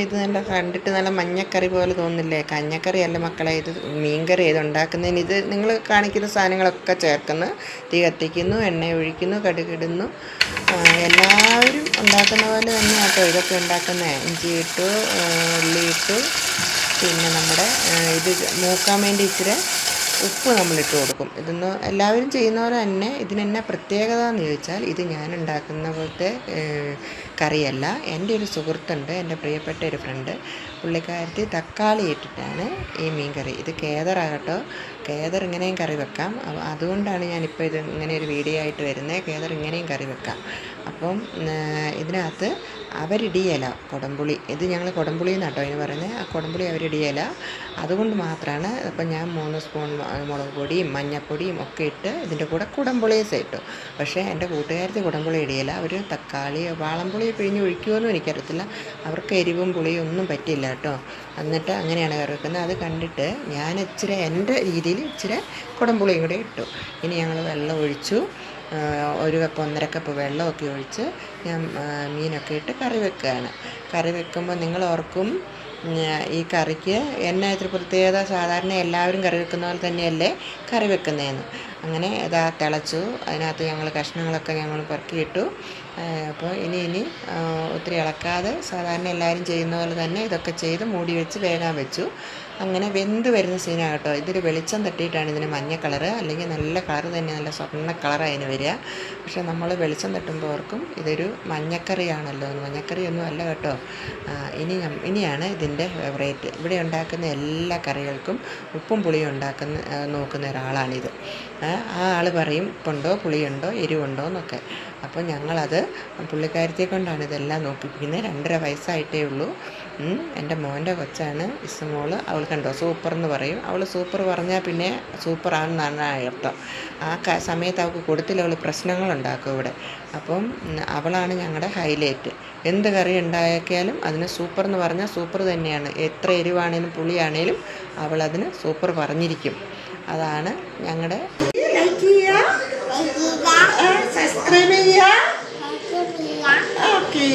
ഇത് നല്ല കണ്ടിട്ട് നല്ല മഞ്ഞക്കറി പോലെ തോന്നില്ലേ? കഞ്ഞക്കറി അല്ല മക്കളെ, ഇത് മീൻകറി. ഇത് ഉണ്ടാക്കുന്നതിന് ഇത് നിങ്ങൾ കാണിക്കുന്ന സാധനങ്ങളൊക്കെ ചേർക്കുന്നു. തീ കത്തിക്കുന്നു, എണ്ണ ഒഴിക്കുന്നു, കടുകിടുന്നു. എല്ലാവരും ഉണ്ടാക്കുന്ന പോലെ തന്നെ കേട്ടോ ഇതൊക്കെ ഉണ്ടാക്കുന്നത്. ഇഞ്ചി ഇട്ടു, ഉള്ളി ഇട്ടു, പിന്നെ നമ്മുടെ ഇത് മൂക്കാൻ വേണ്ടി ഇച്ചിരി ഉപ്പ് നമ്മളിട്ട് കൊടുക്കും. ഇതൊന്ന് എല്ലാവരും ചെയ്യുന്ന പോലെ തന്നെ. ഇതിനെന്നാ പ്രത്യേകത എന്ന് ചോദിച്ചാൽ, ഇത് ഞാൻ ഉണ്ടാക്കുന്ന പോലത്തെ കറിയല്ല. എൻ്റെ ഒരു സുഹൃത്തുണ്ട്, എൻ്റെ പ്രിയപ്പെട്ട ഒരു ഫ്രണ്ട്, പുള്ളിക്കാരത്തി തക്കാളി ഇട്ടിട്ടാണ് ഈ മീൻ കറി. ഇത് കേദറാകട്ടോ. കേദർ ഇങ്ങനെയും കറി വെക്കാം. അതുകൊണ്ടാണ് ഞാനിപ്പോൾ ഇത് ഇങ്ങനെ ഒരു വീഡിയോ ആയിട്ട് വരുന്നത്. കേദർ ഇങ്ങനെയും കറി വെക്കാം. അപ്പം ഇതിനകത്ത് അവരിടിയല കുടംപുളി. ഇത് ഞങ്ങൾ കുടംപുളി എന്നാട്ടോ അതിന് പറയുന്നത്. ആ കുടംപുളി അവരിടിയല. അതുകൊണ്ട് മാത്രമാണ്. അപ്പം ഞാൻ 3 സ്പൂൺ മുളക് പൊടിയും മഞ്ഞൾപ്പൊടിയും ഒക്കെ ഇട്ട് ഇതിൻ്റെ കൂടെ കുടംപുളിയും ഇട്ടു. പക്ഷേ എൻ്റെ കൂട്ടുകാരത്തി കുടംപുളി ഇടിയല. അവർ തക്കാളി വാളംപുളി പിഴിഞ്ഞ് ഒഴിക്കുമെന്നും എനിക്കറിയത്തില്ല. അവർക്ക് എരിവും പുളിയും ഒന്നും പറ്റില്ല കേട്ടോ. എന്നിട്ട് അങ്ങനെയാണ് കറി വെക്കുന്നത്. അത് കണ്ടിട്ട് ഞാൻ ഇച്ചിരി എൻ്റെ രീതിയിൽ ഇച്ചിരി കുടംപുളിയും കൂടെ ഇട്ടു. ഇനി ഞങ്ങൾ വെള്ളം ഒഴിച്ചു. 1 കപ്പ് 1.5 കപ്പ് വെള്ളമൊക്കെ ഒഴിച്ച് ഞാൻ മീനൊക്കെ ഇട്ട് കറി വെക്കുകയാണ്. കറി വെക്കുമ്പോൾ നിങ്ങൾ ഓർക്കും ഈ കറിക്ക് എന്നാ ഇത്തിരി പ്രത്യേകത. സാധാരണ എല്ലാവരും കറി വെക്കുന്ന പോലെ തന്നെയല്ലേ കറി വെക്കുന്നതെന്ന്. അങ്ങനെ ഇതാ തിളച്ചു. അതിനകത്ത് ഞങ്ങൾ കഷ്ണങ്ങളൊക്കെ ഞങ്ങൾ പെറുക്കിയിട്ടു. അപ്പോൾ ഇനി ഒത്തിരി ഇളക്കാതെ സാധാരണ എല്ലാവരും ചെയ്യുന്ന പോലെ തന്നെ ഇതൊക്കെ ചെയ്ത് മൂടി വെച്ച് വേഗം വെച്ചു. അങ്ങനെ വെന്ത് വരുന്ന സീനാണ് കേട്ടോ. ഇതൊരു വെളിച്ചം തട്ടിയിട്ടാണ് ഇതിന് മഞ്ഞ കളറ്. അല്ലെങ്കിൽ നല്ല കളർ തന്നെ, നല്ല സ്വർണ്ണ കളറാണ് അതിന് വരിക. പക്ഷേ നമ്മൾ വെളിച്ചം തട്ടുമ്പോൾ ഓർക്കും ഇതൊരു മഞ്ഞക്കറിയാണല്ലോ. മഞ്ഞക്കറിയൊന്നും അല്ല കേട്ടോ. ഇനിയാണ് ഇതിൻ്റെ ഫേവറേറ്റ്. ഇവിടെ ഉണ്ടാക്കുന്ന എല്ലാ കറികൾക്കും ഉപ്പും പുളിയും നോക്കുന്ന ഒരാളാണിത്. ആ ആൾ പറയും ഉപ്പുണ്ടോ, പുളിയുണ്ടോ, എരിവുണ്ടോ എന്നൊക്കെ. അപ്പോൾ ഞങ്ങളത് പുള്ളിക്കാരത്തിയെ കൊണ്ടാണ് ഇതെല്ലാം നോക്കിപ്പിക്കുന്നത്. 2.5 വയസ്സായിട്ടേ ഉള്ളൂ. എൻ്റെ മോൻ്റെ കൊച്ചാണ് ഇസ്മോൾ. അവൾ കണ്ടോ സൂപ്പർ എന്ന് പറയും. അവൾ സൂപ്പർ പറഞ്ഞാൽ പിന്നെ സൂപ്പറാണെന്നാണ് അർത്ഥം. ആ സമയത്ത് അവൾക്ക് കൊടുത്തില്ല. അവൾ പ്രശ്നങ്ങളുണ്ടാക്കും ഇവിടെ. അപ്പം അവളാണ് ഞങ്ങളുടെ ഹൈലൈറ്റ്. എന്ത് കറി ഉണ്ടാക്കിയാലും അതിന് സൂപ്പർ എന്ന് പറഞ്ഞാൽ സൂപ്പർ തന്നെയാണ്. എത്ര എരിവാണേലും പുളിയാണേലും അവളതിന് സൂപ്പർ പറഞ്ഞിരിക്കും. അതാണ് ഞങ്ങളുടെ. സബ്സ്ക്രൈബ് ചെയ്യുക. ഓക്കേ.